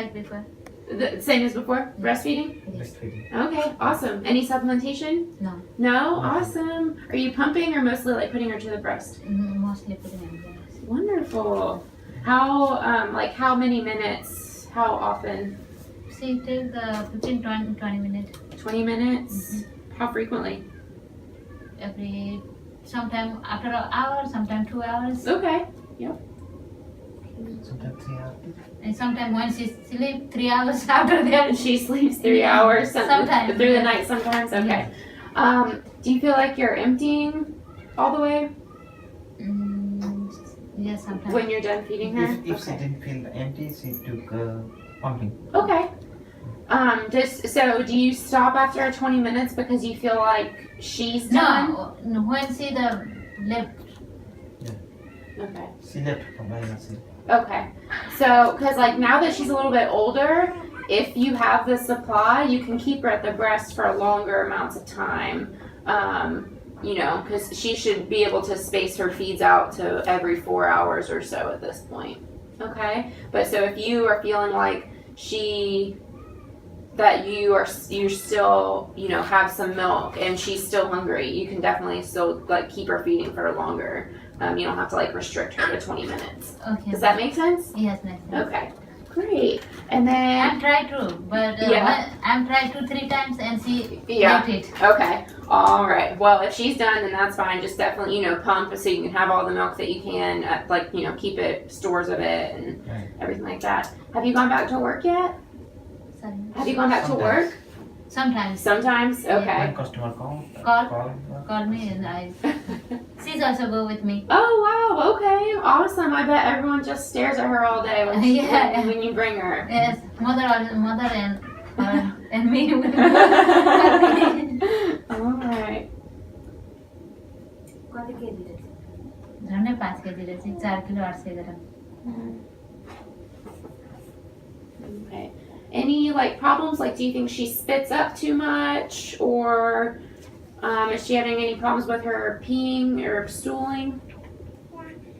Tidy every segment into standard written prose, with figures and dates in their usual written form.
like before. The same as before? Breastfeeding? Breastfeeding. Okay, awesome. Any supplementation? No. No? Awesome. Are you pumping or mostly like putting her to the breast? Mostly putting in breast. Wonderful. How many minutes? How often? She takes 15-20 minutes 20 minutes? How frequently? sometime after an hour, sometime 2 hours. Okay. Sometimes 3 hours. And sometimes when she sleeps 3 hours after that. And she sleeps 3 hours Sometimes. through the night sometimes? Okay. Do you feel like you're emptying all the way Yes, sometimes. when you're done feeding her? If she didn't feel empty, she took pumping. Okay. Do you stop after 20 minutes because you feel like she's done? No, when she left. Okay. She left by herself. Okay. So, because like now that she's a little bit older, if you have the supply, you can keep her at the breast for longer amounts of time. Because she should be able to space her feeds out to every 4 hours or so at this point. Okay. But so if you are feeling like you still have some milk and she's still hungry, you can definitely still like keep her feeding for longer. You don't have to like restrict her to 20 minutes. Okay. Does that make sense? Yes, makes sense. Okay, great. And then I'm tried to, but I'm tried 2-3 times and she left it. Okay. All right. Well, if she's done, then that's fine. Just definitely pump so you can have all the milk that you can. Keep it stores of it and everything like that. Have you gone back to work yet? Sorry. Have you gone back to work? Sometimes. Sometimes. Okay. When customer call Call me and she's also go with me. Oh wow, okay, awesome. I bet everyone just stares at her all day when you bring her. Yes, mother and me. Alright. कति KG रहेछ? झन्डै 5 KG रहेछ, 4 kilo 800 gram. Okay. Any problems? Do you think she spits up too much, or is she having any problems with her peeing or stooling?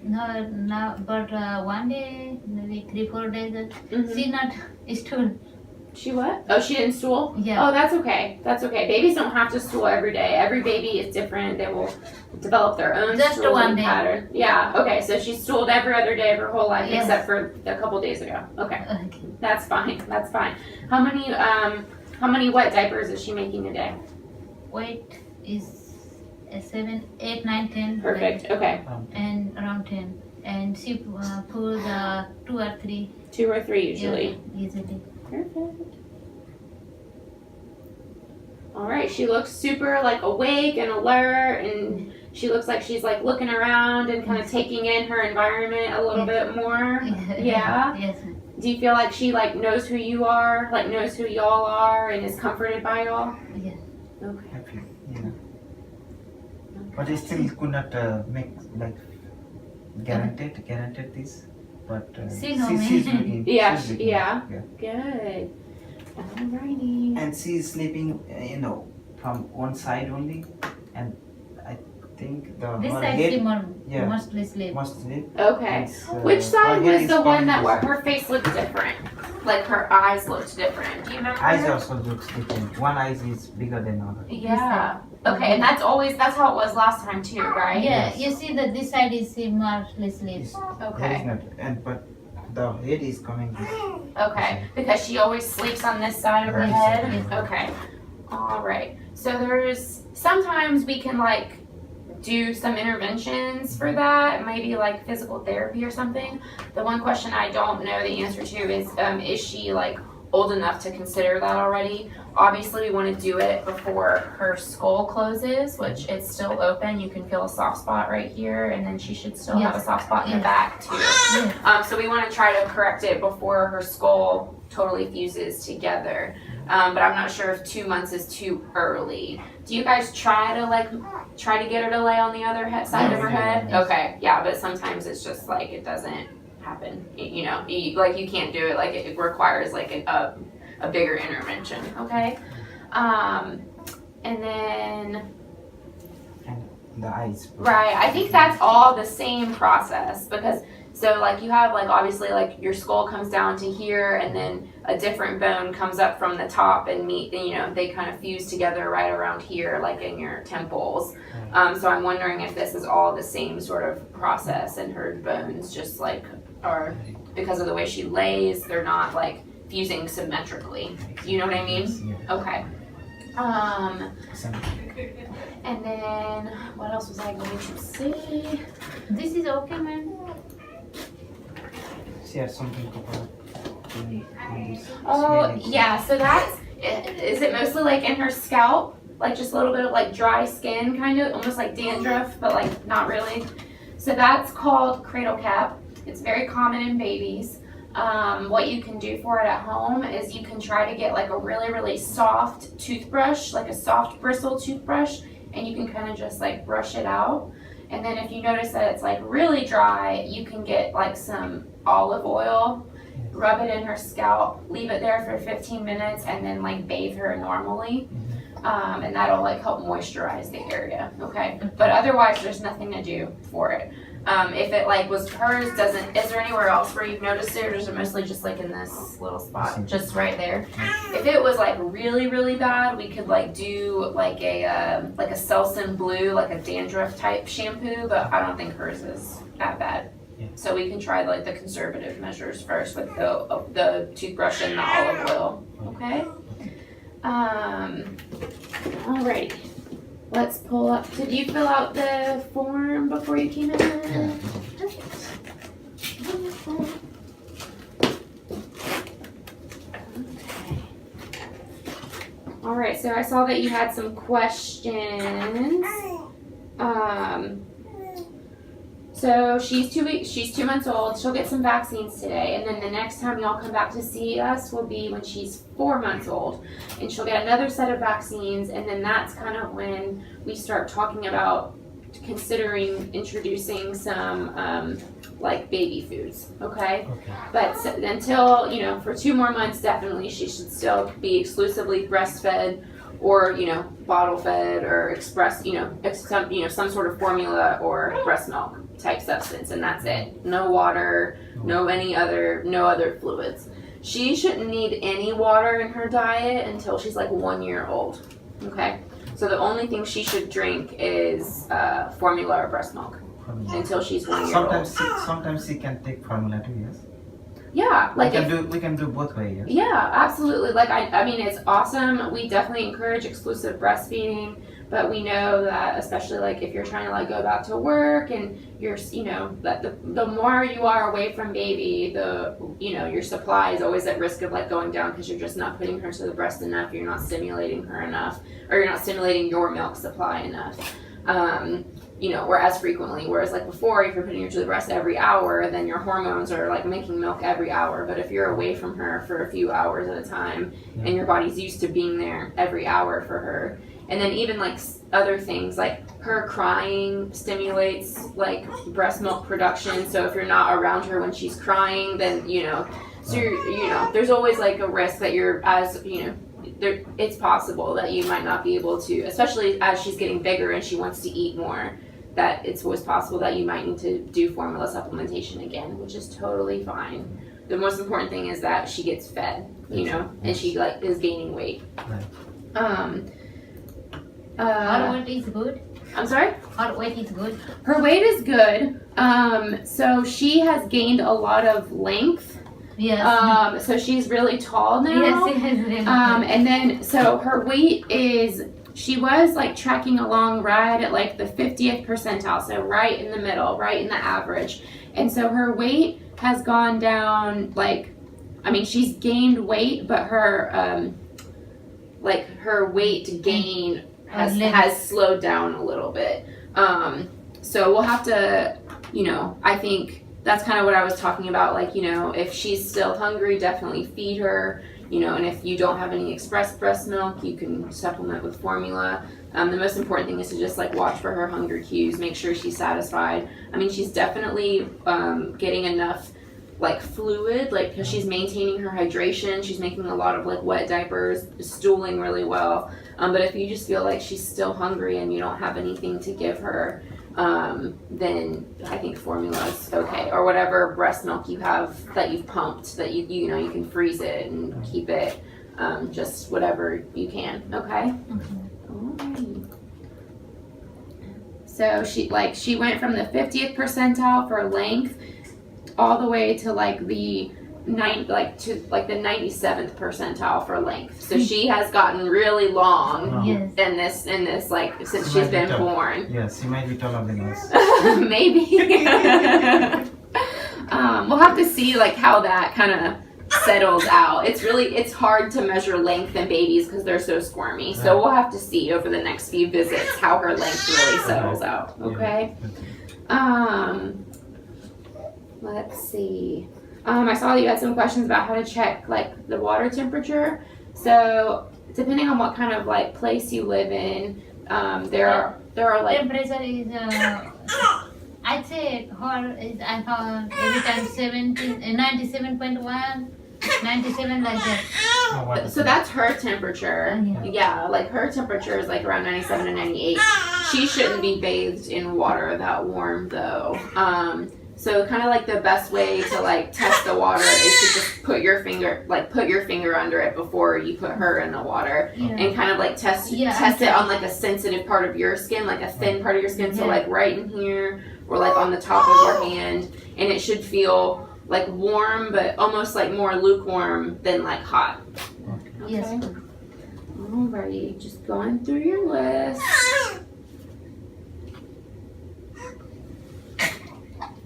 No, but one day, maybe 3-4 days, she not stool. She what? Oh, she didn't stool? Yeah. Oh, that's okay. That's okay. Babies don't have to stool every day. Every baby is different. They will develop their own Just stooling one day. pattern. Yeah. Okay. So she stooled every other day of her whole life, Yes. except for a couple days ago. Okay. Okay. That's fine. That's fine. How many wet diapers is she making a day? Weight is 7, 8, 9, 10. Perfect. Okay. And around 10. And she pulls 2 or 3. 2 or 3 usually. Yeah, usually. Perfect. All right. She looks super awake and alert, and she looks like she's looking around and kind of taking in her environment a little bit more. Yeah. Yes. Do you feel like she knows who you are, knows who y'all are, and is comforted by y'all? Yes. Okay. happy, But I still could not make guaranteed this. But She know me. she's looking. Yeah. she's looking, Yeah. Good. Alrighty. And she's sleeping, from one side only, and I think This her side head she mostly sleep. must sleep. Okay. And, Which side her head was is the one coming where this- her face looked different? Her eyes looked different. Do you remember? Eyes also looks different. One eye is bigger than other. Yeah. Okay, and that's how it was last time too, right? Yeah, Yes. you see that this side is she mostly sleep. This- Okay. There is not, but the head is coming this. Okay, because she always sleeps on this side of her Right. head? Yes. Okay. All right. So sometimes we can do some interventions for that, maybe physical therapy or something. The one question I don't know the answer to is she old enough to consider that already? Obviously, we want to do it before her skull closes, which it's still open. You can feel a soft spot right here, and then she should still have a soft spot in the back too. Yes. So we want to try to correct it before her skull totally fuses together. But I'm not sure if 2 months is too early. Do you guys try to get her to lay on the other side of her head? Yes. Okay, yeah, but sometimes it's just it doesn't happen. You can't do it. It requires a bigger intervention. Okay, and then. And the eyes. Right, I think that's all the same process because So like you have like obviously like your skull comes down to here, and then a different bone comes up from the top and meet. You know, they kind of fuse together right around here, like in your temples. So I'm wondering if this is all the same sort of process, and her bones just like are, because of the way she lays, they're not like fusing symmetrically. You know what I mean? Yeah. Okay. And then what else was I going to say? This is okay, man. She has something covered on this. Oh yeah, so that's, is it mostly like in her scalp? Like just a little bit of like dry skin, kind of almost like dandruff, but like not really. So that's called cradle cap. It's very common in babies. What you can do for it at home is you can try to get like a really, really soft toothbrush, like a soft bristle toothbrush, and you can kind of just like brush it out. And then if you notice that it's like really dry, you can get like some olive oil, rub it in her scalp, leave it there for 15 minutes, and then like bathe her normally. And that'll like help moisturize the area, okay? But otherwise, there's nothing to do for it. If it like was hers, is there anywhere else where you've noticed it, or is it mostly just like in this little spot, just right there? If it was like really, really bad, we could like do like a Selsun Blue, like a dandruff type shampoo, but I don't think hers is that bad. Yeah. So we can try like the conservative measures first with the toothbrush and the olive oil, okay? Alrighty. Let's pull up. Did you fill out the form before you came in? Yeah. All right, so I saw that you had some questions. So she's 2 months old. She'll get some vaccines today, and then the next time y'all come back to see us will be when she's 4 months old, and she'll get another set of vaccines, and then that's kind of when we start talking about considering introducing some like baby foods, okay? But until, you know, for 2 more months, definitely she should still be exclusively breastfed, or, you know, bottle fed, or express, you know, some sort of formula or breast milk type substance, and that's it. No water, no other fluids. She shouldn't need any water in her diet until she's like 1 year old, okay? So the only thing she should drink is formula or breast milk until she's 1 year old. Sometimes she can take formula too, yes? Yeah, like we can do both ways, yes? Yeah, absolutely. Like I mean, it's awesome. We definitely encourage exclusive breastfeeding, but we know that especially like if you're trying to like go back to work and you're, you know, that the more you are away from baby, the, you know, your supply is always at risk of like going down, because you're just not putting her to the breast enough, you're not stimulating her enough, or you're not stimulating your milk supply enough. You know, or as frequently. Whereas like before, if you're putting her to the breast every hour, then your hormones are like making milk every hour. But if you're away from her for a few hours at a time, and your body's used to being there every hour for her, and then even like other things like her crying stimulates like breast milk production. So if you're not around her when she's crying, then, you know, so you know, there's always like a risk that you're, as you know, it's possible that you might not be able to, especially as she's getting bigger and she wants to eat more, that it's always possible that you might need to do formula supplementation again, which is totally fine. The most important thing is that she gets fed, you know, and she like is gaining weight. Right. Her weight is good. I'm sorry? Her weight is good. Her weight is good. So she has gained a lot of length. Yes. So she's really tall now. Yes. And then, so her weight is, she was like tracking along right at like the 50th percentile, so right in the middle, right in the average. And so her weight has gone down, like, I mean, she's gained weight, but her, like her weight gain has slowed down a little bit. So we'll have to, you know, I think that's kind of what I was talking about. Like, you know, if she's still hungry, definitely feed her, you know, and if you don't have any express breast milk, you can supplement with formula. The most important thing is to just like watch for her hunger cues, make sure she's satisfied. I mean, she's definitely getting enough like fluid, like, because she's maintaining her hydration, she's making a lot of like wet diapers, stooling really well. But if you just feel like she's still hungry and you don't have anything to give her, then I think formula is okay. Or whatever breast milk you have that you've pumped, that you know you can freeze it and keep it, just whatever you can. Okay. Alrighty. So she went from the 50th percentile for length all the way to the 97th percentile for length. So she has gotten really long Yes. in this since she's been born. Yes, she might be taller than us. Maybe. We'll have to see how that kind of settles out. It's hard to measure length in babies because they're so squirmy. So we'll have to see over the next few visits how her length really settles out. Okay. Let's see. I saw that you had some questions about how to check the water temperature. So depending on what kind of place you live in, there are Temperature is I'd say I found every time 97.1, 97 like that. So that's her temperature. Yeah. Yeah, her temperature is around 97 to 98. She shouldn't be bathed in water that warm though. So kind of the best way to test the water is to just put your finger under it before you put her in the water, and kind of test it on a sensitive part of your skin, a thin part of your skin. So right in here or on the top of your hand, and it should feel warm, but almost more lukewarm than hot. Yes. Okay. Alrighty, just going through your list.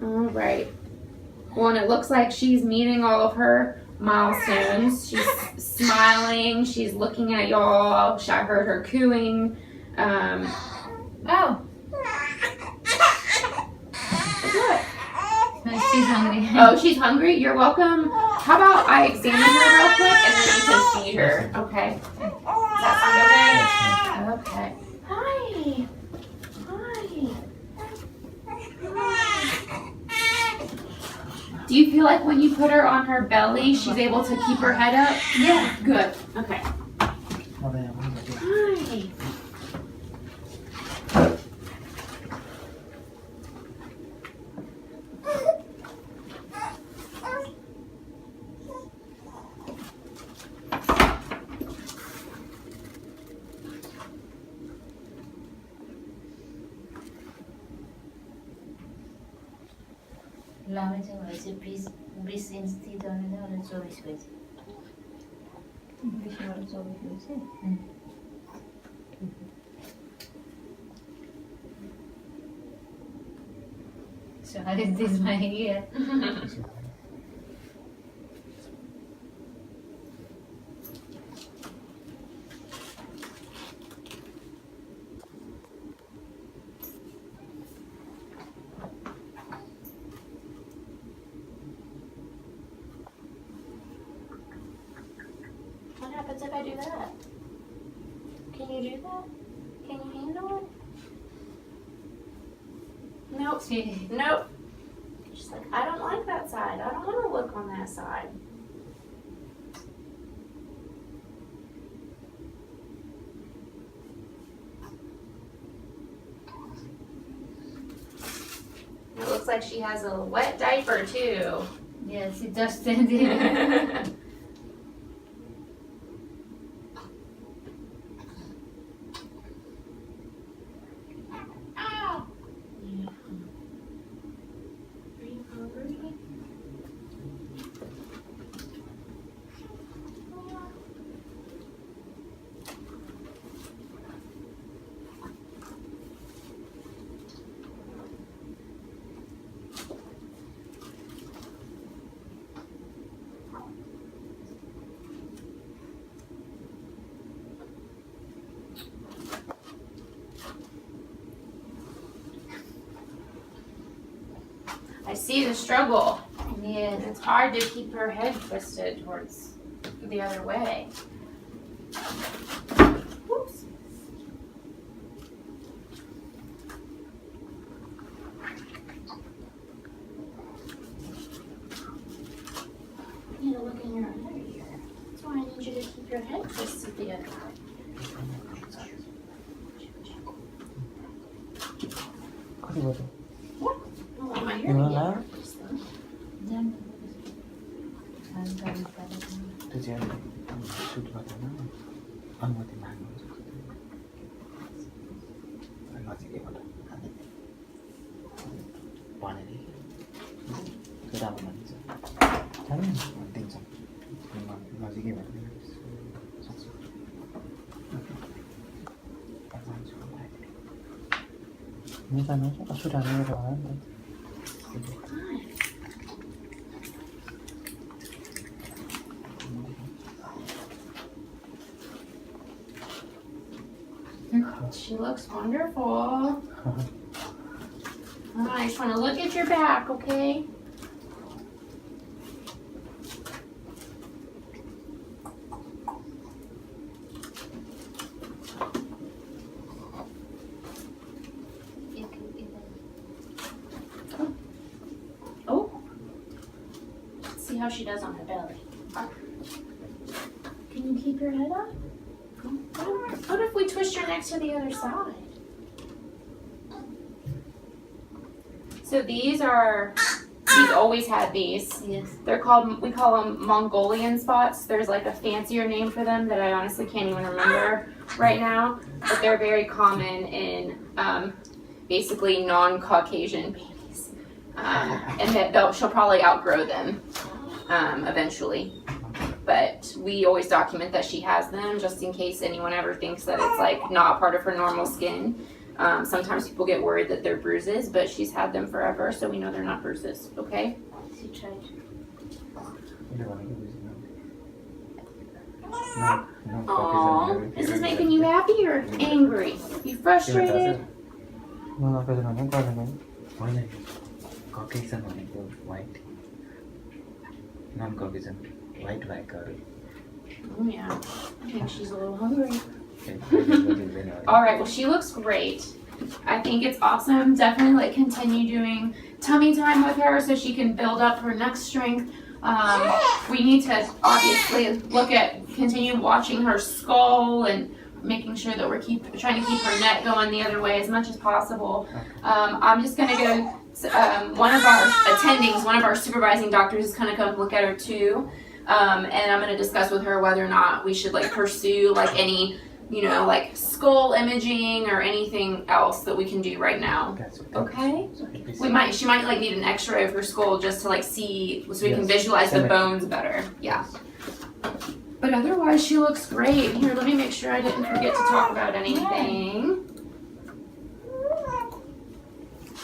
All right. Well, and it looks like she's meeting all of her milestones. She's smiling. She's looking at y'all. I heard her cooing. Oh, What? she's hungry. Oh, she's hungry? You're welcome. How about I examine her real quick and then you can feed her? Okay. Does that sound okay? Okay. Hi. Do you feel like when you put her on her belly, she's able to keep her head up? Yeah. Good. Okay. Hi. लामेचे व्हायचे 20 inch थी तो ने 24 व्हायचे 20 वर 24 व्हायचे So how is this my ear? What happens if I do that? Can you do that? Can you handle it? Nope. Nope. She's like, I don't like that side. I don't want to look on that side. It looks like she has a wet diaper too. Yes, it just standing. I see the struggle. Yes. It's hard to keep her head twisted towards the other way. Whoops. You need to look in your other ear. That's why I need you to keep your head twisted the other way. baru. Oh, my hair Gimana? get nervous, though. Jangan. Angkat pada Itu dia shoot bagaimana? अनुमति माग्नु नजिकैबाट भनेदेखि त्यो राम्रो मानिन्छ दिन्छ नजिकैबाट सक्छु Misano असुर हाल्नु She looks wonderful. I just want to look at your back, okay? Oh. Let's see how she does on her belly. Can you keep your head up? What if we twist your neck to the other side? So these always had these. Yes. They're called, we call them Mongolian spots. There's like a fancier name for them that I honestly can't even remember right now. But they're very common in basically non-Caucasian babies. And that she'll probably outgrow them eventually. But we always document that she has them just in case anyone ever thinks that it's like not part of her normal skin. Sometimes people get worried that they're bruises, but she's had them forever, so we know they're not bruises, okay? She tried. Aww, is this making you happy or angry? You frustrated? Caucasian भनेको white, non-Caucasian white भएकोहरू. Oh yeah, I think she's a little hungry. All right, well she looks great. I think it's awesome. Definitely like continue doing tummy time with her so she can build up her neck strength. We need to obviously continue watching her skull and making sure that we're trying to keep her neck going the other way as much as possible. I'm just gonna go, one of our attendings, one of our supervising doctors is gonna come look at her too. And I'm gonna discuss with her whether or not we should like pursue like any, like skull imaging or anything else that we can do right now. Okay? She might like need an X-ray of her skull just to like see, so we can visualize the bones better. Yeah. But otherwise, she looks great. Here, let me make sure I didn't forget to talk about anything.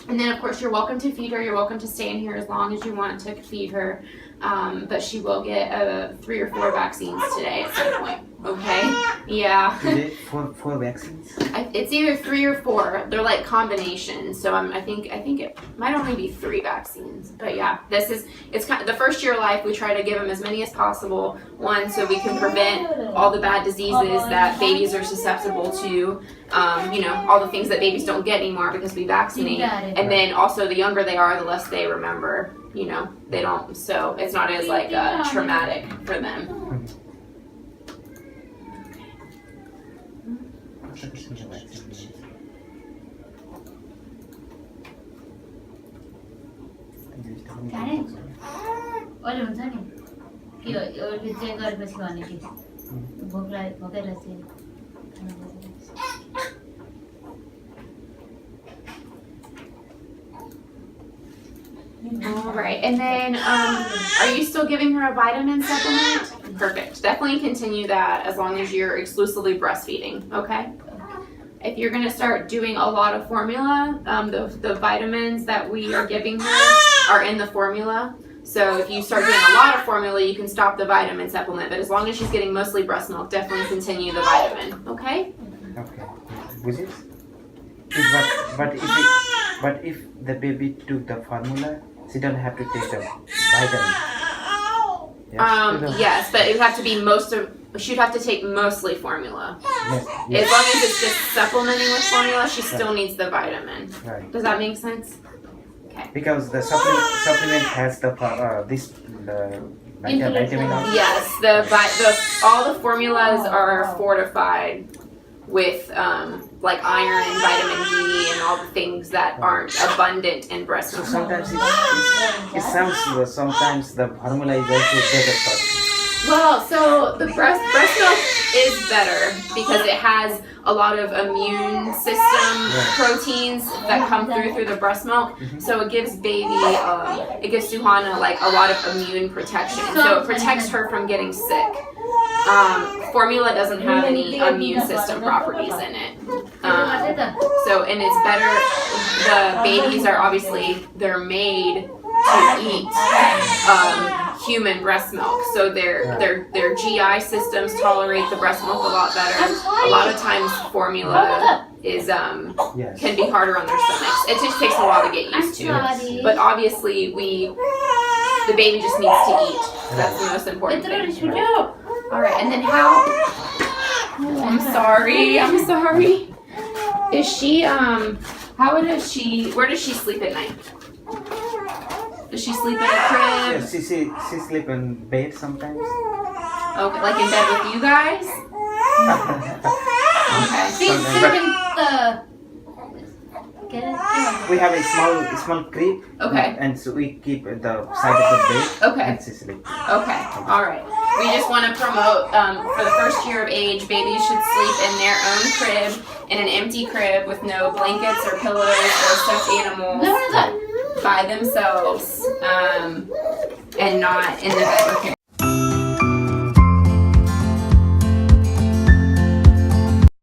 And then, of course, you're welcome to feed her. You're welcome to stay in here as long as you want to feed her. But she will get 3 or 4 vaccines today at some point. Okay? Yeah. Is it 4 vaccines? It's either 3 or 4. They're like combinations. So I think it might only be 3 vaccines. But yeah, it's kind of the first year of life. We try to give them as many as possible. One, so we can prevent all the bad diseases that babies are susceptible to. All the things that babies don't get anymore because we vaccinate. And then also the younger they are, the less they remember. They don't. So it's not as like traumatic for them. अहिले हुन्छ नि के एउटा check गरेपछि भने कि भोकै रहेछ All right, and then are you still giving her a vitamin supplement? Perfect. Definitely continue that as long as you're exclusively breastfeeding, okay? If you're going to start doing a lot of formula, the vitamins that we are giving her are in the formula. So if you start doing a lot of formula, you can stop the vitamin supplement. But as long as she's getting mostly breast milk, definitely continue the vitamin, okay? Okay. But if the baby took the formula, she don't have to take the vitamin. Yes, but it would have to be she'd have to take mostly formula. Yes. As long as it's just supplementing with formula, she still needs the vitamin. Right. Does that make sense? Okay. Because the supplement has the vitamin. Yes, all the formulas are fortified with like iron and vitamin D and all the things that aren't abundant in breast So milk. sometimes it sounds sometimes the formula is also better for. Well, so the breast milk is better because it has a lot of immune system proteins that come through the breast milk. So it gives it gives Suhana like a lot of immune protection. So it protects her from getting sick. Formula doesn't have any immune system properties in it. So, and it's better, the babies are obviously, they're made to eat human breast milk. So their GI systems tolerate the breast milk a lot better. A lot of times formula is can be harder on their stomachs. It just takes a while to get used to. But obviously the baby just needs to eat. That's the most important thing. All right, and then how? I'm sorry. Is she where does she sleep at night? Does she sleep in a crib? Yes, she sleep in bed sometimes. Okay, like in bed with you guys? Okay. We have a small crib. Okay. And so we keep at the side of the bed. Okay. And she sleep. Okay. All right. We just want to promote for the first year of age, babies should sleep in their own crib, in an empty crib with no blankets or pillows or stuffed animals by themselves, and not in the bed with